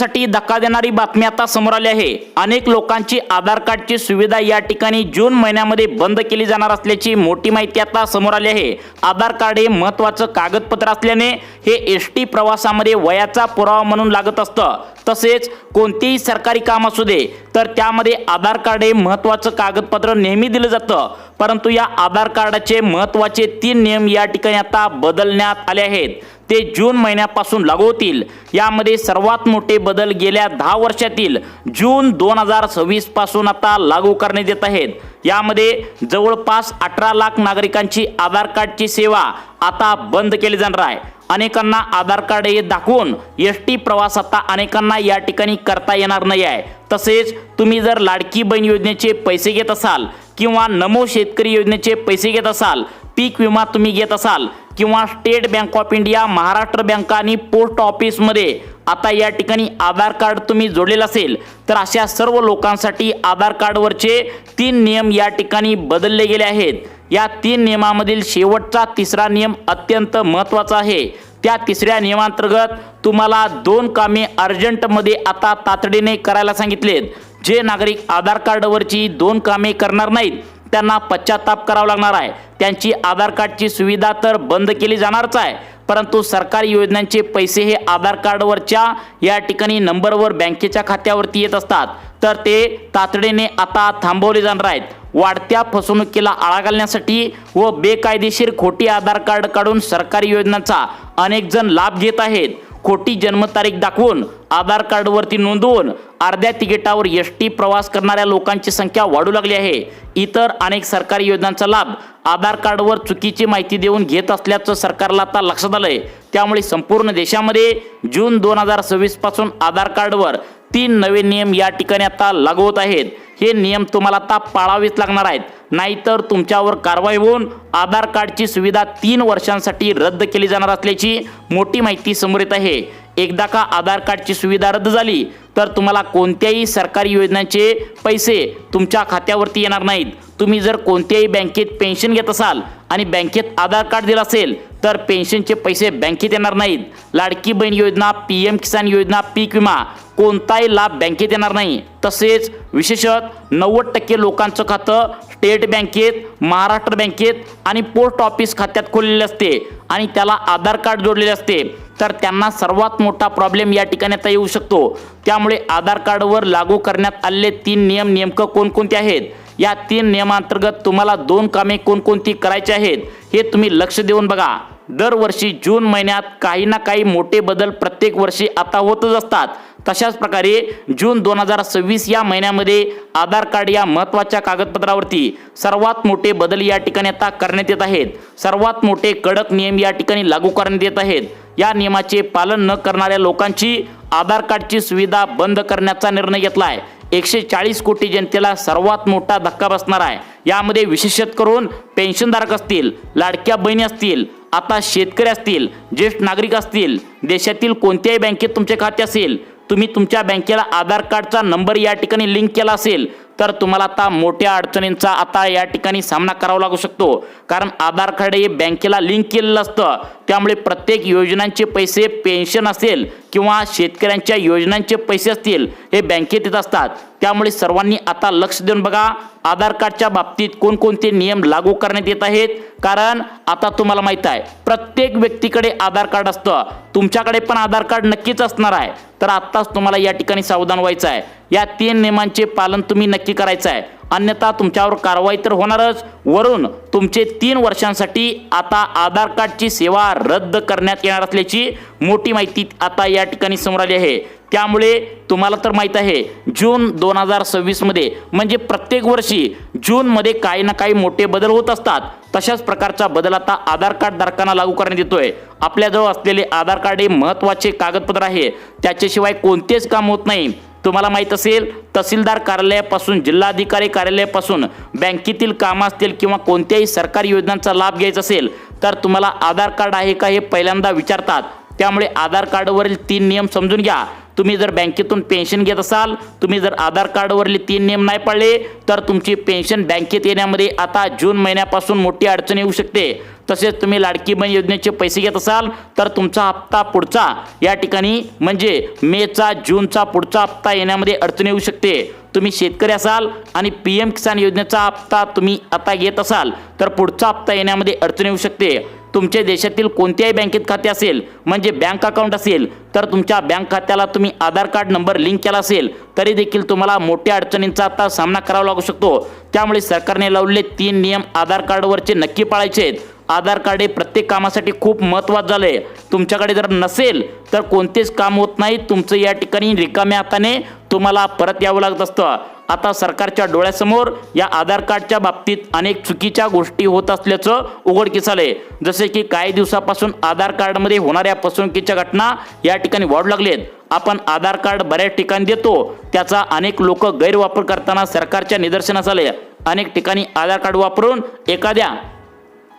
साठी धक्का देणारी बातमी आता समोर आली आहे। अनेक लोकांची आधार कार्डची सुविधा या ठिकाणी जून महिन्यामध्ये बंद केली जाणार असल्याची मोठी माहिती आता समोर आली आहे। आधार कार्ड हे महत्त्वाचं कागदपत्र असल्याने हे एसटी प्रवासामध्ये वयाचा पुरावा म्हणून लागत असतं। तसेच कोणतेही सरकारी काम असू दे तर त्यामध्ये आधार कार्ड हे महत्त्वाचं कागदपत्र नेहमी दिलं जातं। परंतु या आधार कार्डाचे महत्त्वाचे 3 नियम या ठिकाणी आता बदलण्यात आले आहेत। ते जून महिन्यापासून लागू होतील। यामध्ये सर्वात मोठे बदल गेल्या 10 वर्षातील जून 2026 पासून आता लागू करण्यात येत आहेत। यामध्ये जवळपास 18 लाख नागरिकांची आधार कार्डची सेवा आता बंद केली जाणार आहे। अनेकांना आधार कार्ड हे दाखवून एसटी प्रवास आता अनेकांना या ठिकाणी करता येणार नाही आहे। तसेच तुम्ही जर लाडकी बहीण योजनेचे पैसे घेत असाल किंवा नमो शेतकरी योजनेचे पैसे घेत असाल, पीक विमा तुम्ही घेत असाल किंवा state bank of India, Maharashtra bank आणि पोस्ट ऑफिसमध्ये आता या ठिकाणी आधार कार्ड तुम्ही जोडलेलं असेल तर अशा सर्व लोकांसाठी आधार कार्डवरचे 3 नियम या ठिकाणी बदलले गेले आहेत। या 3 नियमामधील शेवटचा 3रा नियम अत्यंत महत्त्वाचा आहे। त्या 3ऱ्या नियमांतर्गत तुम्हाला 2 कामे अर्जंटमध्ये आता तातडीने करायला सांगितलेत। जे नागरिक आधार कार्डवरची 2 कामे करणार नाहीत त्यांना पश्चाताप करावा लागणार आहे। त्यांची आधार कार्डची सुविधा तर बंद केली जाणारच आहे, परंतु सरकारी योजनांचे पैसे हे आधार कार्डवरच्या या ठिकाणी नंबरवर बँकेच्या खात्यावरती येत असतात, तर ते तातडीने आता थांबवले जाणार आहेत। वाढत्या फसवणुकीला आळा घालण्यासाठी व बेकायदेशीर खोटी आधार कार्ड काढून सरकारी योजनांचा अनेक जण लाभ घेत आहेत। खोटी जन्मतारीख दाखवून आधार कार्डवरती नोंदवून अर्ध्या तिकिटावर एसटी प्रवास करणाऱ्या लोकांची संख्या वाढू लागली आहे। इतर अनेक सरकारी योजनांचा लाभ आधार कार्डवर चुकीची माहिती देऊन घेत असल्याचं सरकारला आता लक्षात आलंय। त्यामुळे संपूर्ण देशामध्ये जून 2026 पासून आधार कार्डवर 3 नवे नियम या ठिकाणी आता लागू होत आहेत। हे नियम तुम्हाला आता पाळावेच लागणार आहेत, नाहीतर तुमच्यावर कारवाई होऊन आधार कार्डची सुविधा 3 वर्षांसाठी रद्द केली जाणार असल्याची मोठी माहिती समोर येत आहे। एकदा का आधार कार्डची सुविधा रद्द झाली तर तुम्हाला कोणत्याही सरकारी योजनांचे पैसे तुमच्या खात्यावरती येणार नाहीत। तुम्ही जर कोणत्याही बँकेत पेन्शन घेत असाल आणि बँकेत आधार कार्ड दिलं असेल तर पेन्शनचे पैसे बँकेत येणार नाहीत। लाडकी बहीण योजना, PM किसान योजना, पीक विमा कोणताही लाभ बँकेत येणार नाही। तसेच विशेषतः 90% लोकांचं खातं स्टेट बँकेत, महाराष्ट्र बँकेत आणि पोस्ट ऑफिस खात्यात खोललेले असते आणि त्याला आधार कार्ड जोडलेले असते, तर त्यांना सर्वात मोठा प्रॉब्लेम या ठिकाणी आता येऊ शकतो। त्यामुळे आधार कार्डवर लागू करण्यात आलेले 3 नियम नेमकं कोणकोणते आहेत, या 3 नियमांतर्गत तुम्हाला 2 कामे कोणकोणती करायची आहेत हे तुम्ही लक्ष देऊन बघा। दरवर्षी जून महिन्यात काही ना काही मोठे बदल प्रत्येक वर्षी आता होतच असतात। तशाच प्रकारे जून 2026 या महिन्यामध्ये आधार कार्ड या महत्त्वाच्या कागदपत्रावरती सर्वात मोठे बदल या ठिकाणी आता करण्यात येत आहेत। सर्वात मोठे कडक नियम या ठिकाणी लागू करण्यात येत आहेत। या नियमाचे पालन न करणाऱ्या लोकांची आधार कार्डची सुविधा बंद करण्याचा निर्णय घेतला आहे। 140 कोटी जनतेला सर्वात मोठा धक्का बसणार आहे। यामध्ये विशेषत करून पेन्शनधारक असतील, लाडक्या बहिणी असतील, आता शेतकरी असतील, ज्येष्ठ नागरिक असतील, देशातील कोणत्याही बँकेत तुमचे खाते असेल, तुम्ही तुमच्या बँकेला आधार कार्डचा नंबर या ठिकाणी लिंक केला असेल तर तुम्हाला आता मोठ्या अडचणींचा आता या ठिकाणी सामना करावा लागू शकतो। कारण आधार कार्ड हे बँकेला लिंक केलेलं असतं, त्यामुळे प्रत्येक योजनांचे पैसे, पेन्शन असेल किंवा शेतकऱ्यांच्या योजनांचे पैसे असतील, हे बँकेत येत असतात। त्यामुळे सर्वांनी आता लक्ष देऊन बघा आधार कार्डच्या बाबतीत कोणकोणते नियम लागू करण्यात येत आहेत। कारण आता तुम्हाला माहित आहे प्रत्येक व्यक्तीकडे आधार कार्ड असतं, तुमच्याकडे पण आधार कार्ड नक्कीच असणार आहे, तर आत्ताच तुम्हाला या ठिकाणी सावधान व्हायचं आहे। या 3 नियमांचे पालन तुम्ही नक्की करायचं आहे, अन्यथा तुमच्यावर कारवाई तर होणारच, वरून तुमचे 3 वर्षांसाठी आता आधार कार्डची सेवा रद्द करण्यात येणार असल्याची मोठी माहिती आता या ठिकाणी समोर आली आहे। त्यामुळे तुम्हाला तर माहित आहे जून 2026 मध्ये म्हणजे प्रत्येक वर्षी जूनमध्ये काही ना काही मोठे बदल होत असतात। तशाच प्रकारचा बदल आता आधार कार्ड धारकांना लागू करण्यात येतोय। आपल्याजवळ असलेले आधार कार्ड हे महत्त्वाचे कागदपत्र आहे, त्याच्याशिवाय कोणतेच काम होत नाही। तुम्हाला माहित असेल तहसीलदार कार्यालयापासून, जिल्हाधिकारी कार्यालयापासून बँकेतील कामं असतील किंवा कोणत्याही सरकारी योजनांचा लाभ घ्यायचा असेल तर तुम्हाला आधार कार्ड आहे का हे पहिल्यांदा विचारतात। त्यामुळे आधार कार्डवरील 3 नियम समजून घ्या। तुम्ही जर बँकेतून पेन्शन घेत असाल, तुम्ही जर आधार कार्डवरले 3 नियम नाही पाळले तर तुमची पेन्शन बँकेत येण्यामध्ये आता जून महिन्यापासून मोठी अडचण येऊ शकते। तसेच तुम्ही लाडकी बहीण योजनेचे पैसे घेत असाल तर तुमचा हप्ता पुढचा या ठिकाणी म्हणजे मेचा जूनचा पुढचा हप्ता येण्यामध्ये अडचण येऊ शकते। तुम्ही शेतकरी असाल आणि PM किसान योजनेचा हप्ता तुम्ही आता घेत असाल तर पुढचा हप्ता येण्यामध्ये अडचण येऊ शकते। तुमच्या देशातील कोणत्याही बँकेत खाते असेल म्हणजे बँक अकाउंट असेल तर तुमच्या बँक खात्याला तुम्ही आधार कार्ड नंबर लिंक केला असेल तरी देखील तुम्हाला मोठ्या अडचणींचा आता सामना करावा लागू शकतो। त्यामुळे सरकारने लावलेले 3 नियम आधार कार्डवरचे नक्की पाळायचे आहेत। आधार कार्ड हे प्रत्येक कामासाठी खूप महत्त्वाचं झालंय। तुमच्याकडे जर नसेल तर कोणतेच काम होत नाही, तुमचं या ठिकाणी रिकाम्या हाताने तुम्हाला परत यावं लागत असतं। आता सरकारच्या डोळ्यासमोर या आधार कार्डच्या बाबतीत अनेक चुकीच्या गोष्टी होत असल्याचं उघडकीस आलंय। जसे की काही दिवसापासून आधार कार्डमध्ये होणाऱ्या फसवणुकीच्या घटना या ठिकाणी वाढू लागलेत। आपण आधार कार्ड बऱ्याच ठिकाणी देतो, त्याचा अनेक लोक गैरवापर करताना सरकारच्या निदर्शनास आले। अनेक ठिकाणी आधार कार्ड वापरून एखाद्या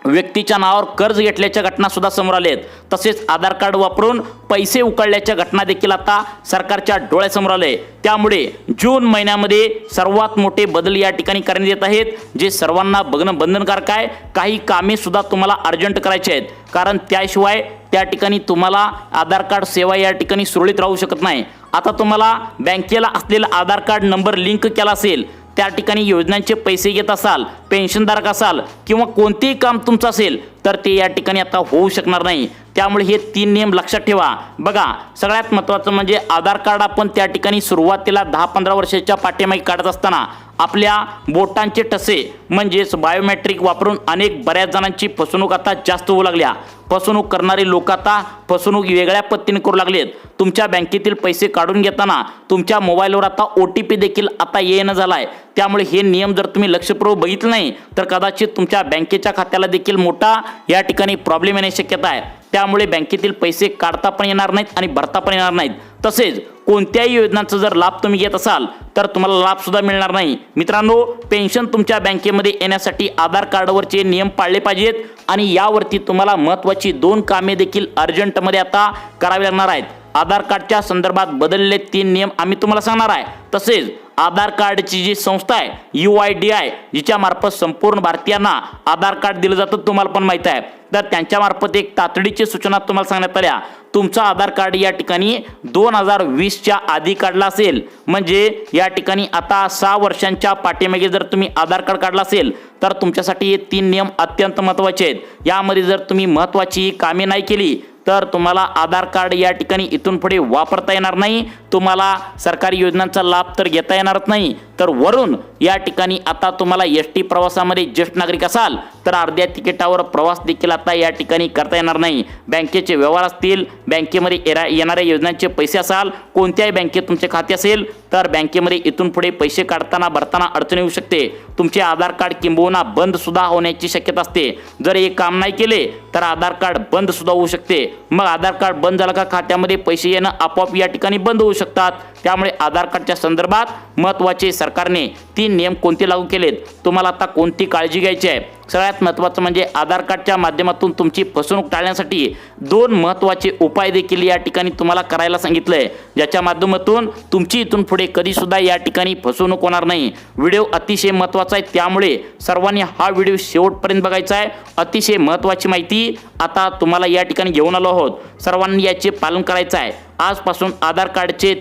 व्यक्तीच्या नावावर कर्ज घेतल्याच्या घटना सुद्धा समोर आलेत। तसेच आधार कार्ड वापरून पैसे उकळल्याच्या घटना देखील आता सरकारच्या डोळ्यासमोर आले। त्यामुळे जून महिन्यामध्ये सर्वात मोठे बदल या ठिकाणी करण्यात येत आहेत, जे सर्वांना बघणं बंधनकारक आहे। काही कामे सुद्धा तुम्हाला अर्जंट करायची आहेत, कारण त्याशिवाय त्या ठिकाणी तुम्हाला आधार कार्ड सेवा या ठिकाणी सुरळीत राहू शकत नाही। आता तुम्हाला बँकेला असलेला आधार कार्ड नंबर लिंक केला असेल, त्या ठिकाणी योजनांचे पैसे घेत असाल, पेन्शनधारक असाल किंवा कोणतेही काम तुमचं असेल तर ते या ठिकाणी आता होऊ शकणार नाही। त्यामुळे हे 3 नियम लक्षात ठेवा। बघा, सगळ्यात महत्त्वाचं म्हणजे आधार कार्ड आपण त्या ठिकाणी सुरुवातीला 10-15 वर्षाच्या पाठीमागे काढत असताना आपल्या बोटांचे ठसे म्हणजेच बायोमेट्रिक वापरून बऱ्याच जणांची फसवणूक आता जास्त होऊ लागल्या। फसवणूक करणारे लोक आता फसवणूक वेगळ्या पद्धतीने करू लागलेत। तुमच्या बँकेतील पैसे काढून घेताना तुमच्या मोबाईलवर आता OTP देखील आता येणं झालाय। त्यामुळे हे नियम जर तुम्ही लक्षपूर्वक बघितले नाही तर कदाचित तुमच्या बँकेच्या खात्याला देखील मोठा या ठिकाणी प्रॉब्लेम येण्याची शक्यता आहे। त्यामुळे बँकेतील पैसे काढता पण येणार नाहीत आणि भरता पण येणार नाहीत। तसेच कोणत्याही योजनांचा जर लाभ तुम्ही घेत असाल तर तुम्हाला लाभ सुद्धा मिळणार नाही। मित्रांनो, पेन्शन तुमच्या बँकेमध्ये येण्यासाठी आधार कार्डवरचे नियम पाळले पाहिजेत आणि यावरती तुम्हाला महत्त्वाची 2 कामे देखील अर्जंटमध्ये आता करावी लागणार आहेत। आधार कार्डच्या संदर्भात बदललेले 3 नियम आम्ही तुम्हाला सांगणार आहे। तसेच आधार कार्डची जी संस्था आहे UIDAI, जिच्या मार्फत संपूर्ण भारतीयांना आधार कार्ड दिलं जातं तुम्हाला पण माहिती आहे, तर त्यांच्या मार्फत एक तातडीची सूचना तुम्हाला सांगण्यात आल्या। तुमचा आधार कार्ड या ठिकाणी 2020च्या आधी काढला असेल म्हणजे या ठिकाणी आता 6 वर्षांच्या पाठीमागे जर तुम्ही आधार कार्ड काढला असेल तर तुमच्यासाठी हे 3 नियम अत्यंत महत्त्वाचे आहेत। यामध्ये जर तुम्ही महत्त्वाची कामे नाही केली तर तुम्हाला आधार कार्ड या ठिकाणी इथून पुढे वापरता येणार नाही। तुम्हाला सरकारी योजनांचा लाभ तर घेता येणारच नाही, तर वरून या ठिकाणी आता तुम्हाला ST प्रवासामध्ये ज्येष्ठ नागरिक असाल तर अर्ध्या तिकिटावर प्रवास देखील आता या ठिकाणी करता येणार नाही। बँकेचे व्यवहार असतील, बँकेमध्ये येणाऱ्या योजनांचे पैसे असाल, कोणत्याही बँकेत तुमचे खाते असेल तर बँकेमध्ये इथून पुढे पैसे काढताना भरताना अडचण येऊ शकते। तुमचे आधार कार्ड किंबहुना बंद सुद्धा होण्याची शक्यता असते। जर हे काम नाही केले तर आधार कार्ड बंद सुद्धा होऊ शकते। मग आधार कार्ड बंद झालं का खात्यामध्ये पैसे येणं आपोआप या ठिकाणी बंद होऊ शकतात। त्यामुळे आधार कार्डच्या संदर्भात महत्त्वाचे सरकारने 3 नियम कोणते लागू केलेत, तुम्हाला आता कोणती काळजी घ्यायची आहे। सगळ्यात महत्त्वाचं म्हणजे आधार कार्डच्या माध्यमातून तुमची फसवणूक टाळण्यासाठी 2 महत्त्वाचे उपाय देखील या ठिकाणी तुम्हाला करायला सांगितलंय, ज्याच्या माध्यमातून तुमची इथून पुढे कधी सुद्धा या ठिकाणी फसवणूक होणार नाही। व्हिडिओ अतिशय महत्त्वाचा आहे, त्यामुळे सर्वांनी हा व्हिडिओ शेवटपर्यंत बघायचा आहे। अतिशय महत्त्वाची माहिती आता तुम्हाला या ठिकाणी घेऊन आलो आहोत, सर्वांनी याचे पालन करायचं आहे। आजपासून आधार कार्डचे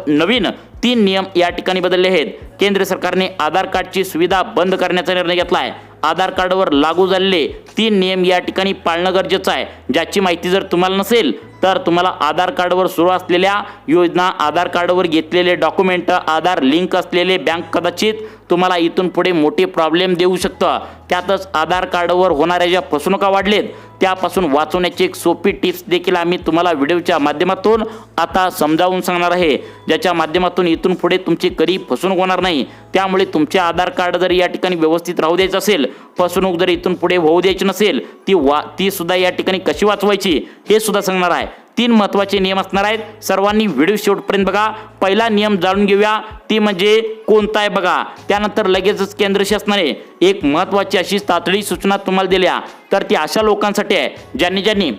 नवीन 3 नियम या ठिकाणी बदलले आहेत। केंद्र सरकारने आधार कार्डची सुविधा बंद करण्याचा निर्णय घेतला आहे। आधार कार्डवर लागू झालेले 3 नियम या ठिकाणी पाळणं गरजेचं आहे। ज्याची माहिती जर तुम्हाला नसेल तर तुम्हाला आधार कार्डवर सुरू असलेल्या योजना, आधार कार्डवर घेतलेले डॉक्युमेंट, आधार लिंक असलेले बँक कदाचित तुम्हाला इथून पुढे मोठे प्रॉब्लेम देऊ शकतं। त्यातच आधार कार्डवर होणाऱ्या ज्या फसवणुका वाढलेत त्यापासून वाचवण्याची एक सोपी टिप्स देखील आम्ही तुम्हाला व्हिडिओच्या माध्यमातून आता समजावून सांगणार आहे, ज्याच्या माध्यमातून इथून पुढे तुमची कधी फसवणूक होणार नाही। त्यामुळे तुमचे आधार कार्ड जर या ठिकाणी व्यवस्थित राहू द्यायचं असेल, फसवणूक जर इथून पुढे होऊ द्यायची नसेल, ती सुद्धा या ठिकाणी कशी वाचवायची हे सुद्धा सांगणार आहे। 3 महत्त्वाचे नियम असणार आहेत, सर्वांनी व्हिडिओ शेवटपर्यंत बघा। पहिला नियम जाणून घेऊया, ती म्हणजे कोणता आहे बघा। त्यानंतर लगेचच केंद्र शासनाने एक महत्त्वाची अशी तातडी सूचना तुम्हाला दिल्या, तर ती अशा लोकांसाठी आहे ज्यांनी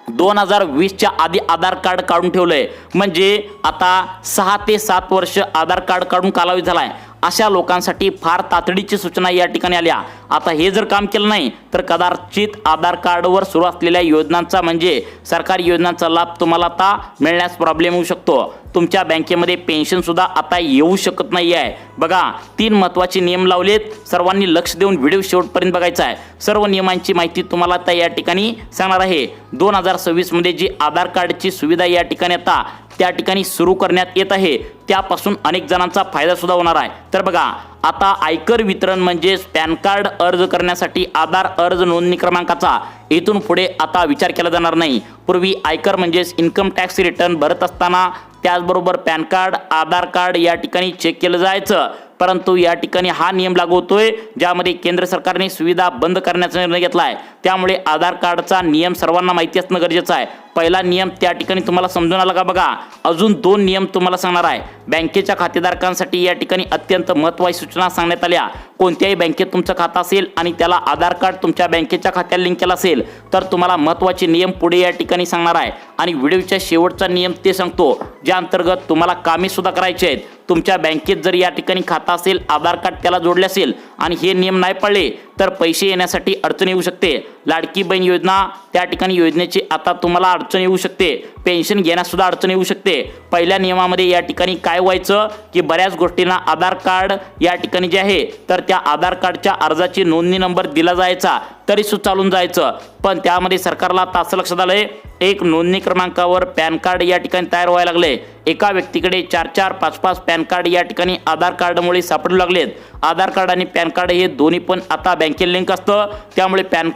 2020च्या आधी आधार कार्ड काढून ठेवलंय, म्हणजे आता 6 ते 7 वर्ष आधार कार्ड काढून कालावधी झालाय, अशा लोकांसाठी फार तातडीची सूचना या ठिकाणी आल्या। आता हे जर काम केलं नाही तर कदाचित आधार कार्डवर सुरू असलेल्या योजनांचा म्हणजे सरकारी योजनांचा लाभ तुम्हाला आता मिळण्यास प्रॉब्लेम होऊ शकतो। तुमच्या बँकेमध्ये पेन्शन सुद्धा आता येऊ शकत नाही आहे। बघा, 3 महत्त्वाचे नियम लावलेत, सर्वांनी लक्ष देऊन व्हिडिओ शेवटपर्यंत बघायचा आहे। सर्व नियमांची माहिती तुम्हाला आता या ठिकाणी सांगणार आहे। 2026 मध्ये जी आधार कार्डची सुविधा या ठिकाणी आता त्या ठिकाणी सुरू करण्यात येत आहे, त्यापासून अनेक जणांचा फायदा सुद्धा होणार आहे। तर बघा, आता आयकर वितरण म्हणजे पॅन कार्ड अर्ज करण्यासाठी आधार अर्ज नोंदणी क्रमांकाचा इथून पुढे आता विचार केला जाणार नाही। पूर्वी आयकर म्हणजेच इन्कम टॅक्स रिटर्न भरत असताना त्याचबरोबर पॅन कार्ड, आधार कार्ड या ठिकाणी चेक केलं जायचं, परंतु या ठिकाणी हा नियम लागू होतोय ज्यामध्ये केंद्र सरकारने सुविधा बंद करण्याचा निर्णय घेतला आहे। त्यामुळे आधार कार्डचा नियम सर्वांना माहिती असणं गरजेचं आहे। पहिला नियम त्या ठिकाणी तुम्हाला समजून आला का? बघा, अजून 2 नियम तुम्हाला सांगणार आहे। बँकेच्या खातेधारकांसाठी या ठिकाणी अत्यंत महत्त्वाची सूचना सांगण्यात आल्या। कोणत्याही बँकेत तुमचं खातं असेल आणि त्याला आधार कार्ड तुमच्या बँकेच्या खात्याला लिंक केलं असेल तर तुम्हाला महत्त्वाचे नियम पुढे या ठिकाणी सांगणार आहे। आणि व्हिडिओच्या शेवटचा नियम ते सांगतो ज्या अंतर्गत तुम्हाला कामे सुद्धा करायचे आहेत। तुमच्या बँकेत जर या ठिकाणी खाता असेल, आधार कार्ड त्याला जोडले असेल आणि हे नियम नाही पाळले तर पैसे येण्यासाठी अडचण येऊ शकते। लाडकी बहीण योजना त्या ठिकाणी योजनेची आता तुम्हाला अडचण येऊ शकते, पेन्शन घेण्यास सुद्धा अडचण येऊ शकते। पहिल्या नियमामध्ये या ठिकाणी काय व्हायचं की बऱ्याच गोष्टींना आधार कार्ड या ठिकाणी जे आहे तर त्या आधार कार्डच्या अर्जाची नोंदणी नंबर दिला जायचा तरी सुद्धा चालून जायचं, पण त्यामध्ये सरकारला आता असं लक्षात आलंय एक नोंदणी क्रमांकावर पॅन कार्ड या ठिकाणी तयार व्हायला लागले। एका व्यक्तीकडे 4-4, 5-5 पॅन कार्ड या ठिकाणी आधार कार्डमुळे सापडू लागलेत। आधार कार्ड आणि पॅन कार्ड हे दोन्ही पण आता बँकेला लिंक असतं, त्यामुळे पॅन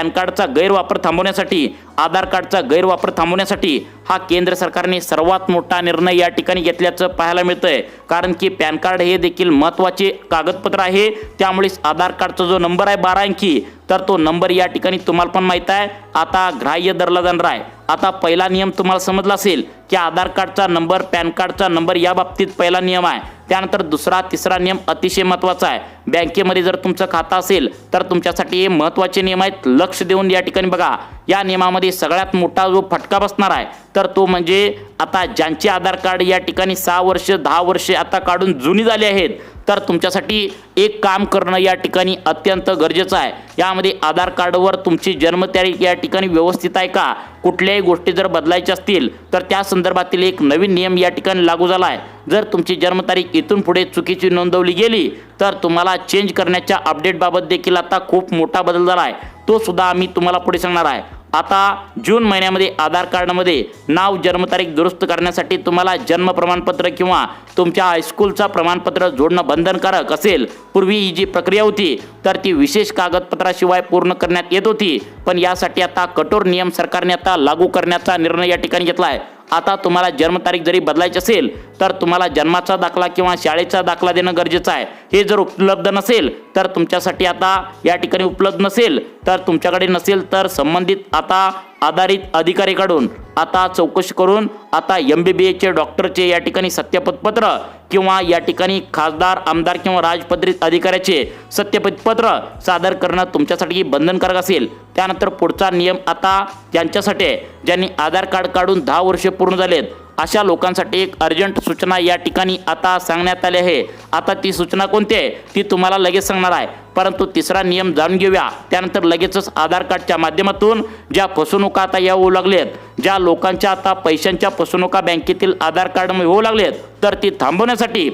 कार्डचा गैरवापर थांबवण्यासाठी, आधार कार्डचा गैरवापर थांबवण्यासाठी हा केंद्र सरकारने सर्वात मोठा निर्णय या ठिकाणी घेतल्याचं पाहायला मिळतंय। कारण की पॅन कार्ड हे देखील महत्त्वाचे कागदपत्र आहे, त्यामुळे आधार कार्डचा जो नंबर आहे 12 अंकी तर तो नंबर या ठिकाणी तुम्हाला पण माहित आहे आता ग्राह्य धरला जाणार आहे। आता पहिला नियम तुम्हाला समजला असेल की आधार कार्डचा नंबर, पॅन कार्डचा नंबर या बाबतीत पहिला नियम आहे। त्यानंतर दुसरा, तिसरा नियम अतिशय महत्त्वाचा आहे। बँकेमध्ये जर तुमचं खातं असेल तर तुमच्यासाठी हे महत्त्वाचे नियम आहेत, लक्ष देऊन या ठिकाणी बघा। या नियमामध्ये सगळ्यात मोठा जो फटका बसणार आहे तर तो म्हणजे आता ज्यांचे आधार कार्ड या ठिकाणी 6 वर्ष 10 वर्षे आता काढून जुनी झाली आहेत तर तुमच्यासाठी एक काम करणं या ठिकाणी अत्यंत गरजेचं आहे। यामध्ये आधार कार्डवर तुमची जन्मतारीख या ठिकाणी व्यवस्थित आहे का, कुठल्याही गोष्टी जर बदलायच्या असतील तर त्या संदर्भातील एक नवीन नियम या ठिकाणी लागू झाला आहे। जर तुमची जन्मतारीख इथून पुढे चुकीची नोंदवली गेली तर तुम्हाला चेंज करण्याच्या अपडेटबाबत देखील आता खूप मोठा बदल झाला आहे, तो सुद्धा आम्ही तुम्हाला पुढे सांगणार आहे। आता जून महिन्यामध्ये आधार कार्डमध्ये नाव, जन्मतारीख दुरुस्त करण्यासाठी तुम्हाला जन्म प्रमाणपत्र किंवा तुमच्या हायस्कूलचा प्रमाणपत्र जोडणं बंधनकारक असेल। पूर्वी ही जी प्रक्रिया होती तर ती विशेष कागदपत्राशिवाय पूर्ण करण्यात येत होती, पण यासाठी आता कठोर नियम सरकारने आता लागू करण्याचा निर्णय या ठिकाणी घेतला आहे। आता तुम्हाला जन्मतारीख जरी बदलायची असेल तर तुम्हाला जन्माचा दाखला किंवा शाळेचा दाखला देणं गरजेचं आहे। हे जर उपलब्ध नसेल तर तुमच्यासाठी आता या ठिकाणी उपलब्ध नसेल तर तुमच्याकडे नसेल तर संबंधित आता आधारित अधिकाऱ्याकडून आता चौकशी करून आता MBBSचे डॉक्टरचे या ठिकाणी सत्यापत्र किंवा या ठिकाणी खासदार, आमदार किंवा राजपत्रित अधिकाऱ्याचे सत्यापत्र सादर करणं तुमच्यासाठी बंधनकारक असेल। त्यानंतर पुढचा नियम आता ज्यांच्यासाठी आहे, ज्यांनी आधार कार्ड काढून 10 वर्षे पूर्ण झालेत अशा लोकांसाठी एक अर्जंट सूचना या ठिकाणी आता सांगण्यात आली आहे। आता ती सूचना कोणती आहे ती तुम्हाला लगेच सांगणार आहे, परंतु तिसरा नियम जाणून घेऊया त्यानंतर लगेचच आधार कार्डच्या माध्यमातून ज्या फसवणुका आता या होऊ लागलेत, ज्या लोकांच्या आता पैशांच्या फसवणुका बँकेतील आधार कार्डमुळे होऊ लागलेत तर ती थांबवण्यासाठी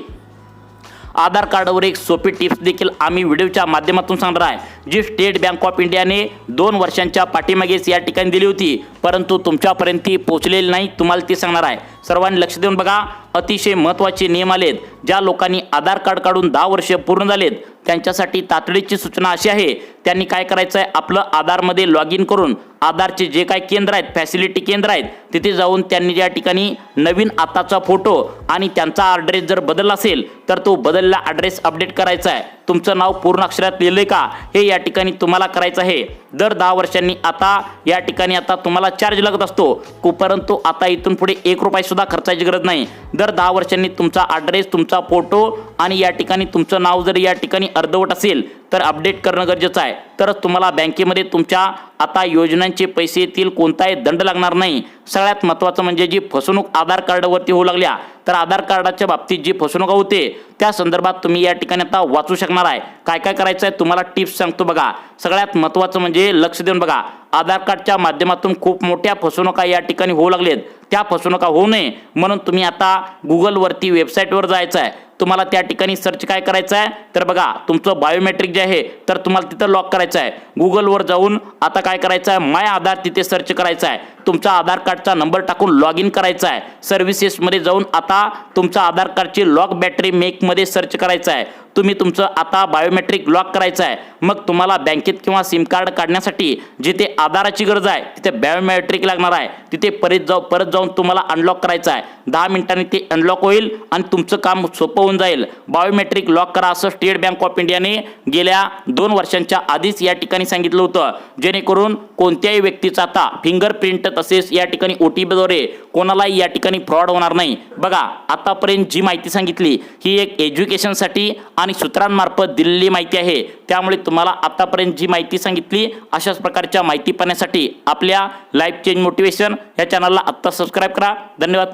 आधार कार्डवर एक सोपी टिप्स देखील आम्ही व्हिडिओच्या माध्यमातून सांगणार आहे, जी स्टेट बँक ऑफ इंडियाने 2 वर्षांच्या पाठीमागेच या ठिकाणी दिली होती, परंतु तुमच्यापर्यंत ती पोहोचलेली नाही। तुम्हाला ती सांगणार आहे, सर्वांनी लक्ष देऊन बघा। अतिशय महत्त्वाचे नियम आलेत। ज्या लोकांनी आधार कार्ड काढून 10 वर्षे पूर्ण झालेत त्यांच्यासाठी तातडीची सूचना अशी आहे, त्यांनी काय करायचं आहे, आपलं आधारमध्ये लॉग इन करून आधारचे जे काही केंद्र आहेत, फॅसिलिटी केंद्र आहेत, तिथे जाऊन त्यांनी या ठिकाणी नवीन आताचा फोटो आणि त्यांचा ॲड्रेस जर बदलला असेल तर तो बदललेला ॲड्रेस अपडेट करायचा आहे। तुमचं नाव पूर्ण अक्षरात लिहिलंय का हे या ठिकाणी तुम्हाला करायचं आहे। दर 10 वर्षांनी आता या ठिकाणी आता तुम्हाला चार्ज लागत असतो, परंतु आता इथून पुढे 1 रुपया सुद्धा खर्चाची गरज नाही। दर 10 वर्षांनी तुमचा ॲड्रेस, तुमचा फोटो आणि या ठिकाणी तुमचं नाव जर या ठिकाणी अर्धवट असेल तर अपडेट करणं गरजेचं आहे. तरच तुम्हाला बँकेमध्ये तुमच्या आता योजनांचे पैसे येतील, कोणताही दंड लागणार नाही. सगळ्यात महत्त्वाचं म्हणजे जी फसवणूक आधार कार्डवरती होऊ लागल्या, तर आधार कार्डाच्या बाबतीत जी फसवणूक होते त्या संदर्भात तुम्ही या ठिकाणी आता वाचू शकणार आहे. काय काय करायचं आहे तुम्हाला टिप्स सांगतो बघा. सगळ्यात महत्त्वाचं म्हणजे लक्ष देऊन बघा. आधार कार्डच्या माध्यमातून खूप मोठ्या फसवणुका या ठिकाणी होऊ लागलेत. त्या फसवणुका होऊ नये म्हणून तुम्ही आता गुगलवरती वेबसाईटवर जायचं आहे. तुम्हाला त्या ठिकाणी सर्च काय करायचं आहे तर बघा, तुमचं बायोमेट्रिक जे आहे तर तुम्हाला तिथं लॉक करायचं आहे. गुगलवर जाऊन आता काय करायचं आहे, माय आधार तिथे सर्च करायचं आहे. तुमचा आधार कार्डचा नंबर टाकून लॉग इन करायचा आहे. सर्व्हिसेसमध्ये जाऊन आता तुमचा आधार कार्डची लॉक बॅटरी मेकमध्ये सर्च करायचं आहे. तुम्ही तुमचं आता बायोमेट्रिक लॉक करायचं आहे. मग तुम्हाला बँकेत किंवा सिम कार्ड काढण्यासाठी जिथे आधाराची गरज आहे तिथे बायोमेट्रिक लागणार आहे. तिथे परत जाऊन तुम्हाला अनलॉक करायचं आहे. 10 मिनिटांनी ते अनलॉक होईल आणि तुमचं काम सोपं होऊन जाईल. बायोमेट्रिक लॉक करा असं स्टेट बँक ऑफ इंडियाने गेल्या 2 वर्षांच्या आधीच या ठिकाणी सांगितलं होतं, जेणेकरून कोणत्याही व्यक्तीचा आता फिंगरप्रिंट तसेच या ठिकाणी OTPद्वारे कोणालाही या ठिकाणी फ्रॉड होणार नाही. बघा, आतापर्यंत जी माहिती सांगितली ही एक एज्युकेशनसाठी आणि सूत्रांमार्फत दिलेली माहिती आहे. त्यामुळे तुम्हाला आतापर्यंत जी माहिती सांगितली अशाच प्रकारच्या माहिती पाहण्यासाठी आपल्या लाईफ चेंज मोटिवेशन या चॅनलला आत्ता सबस्क्राईब करा. धन्यवाद.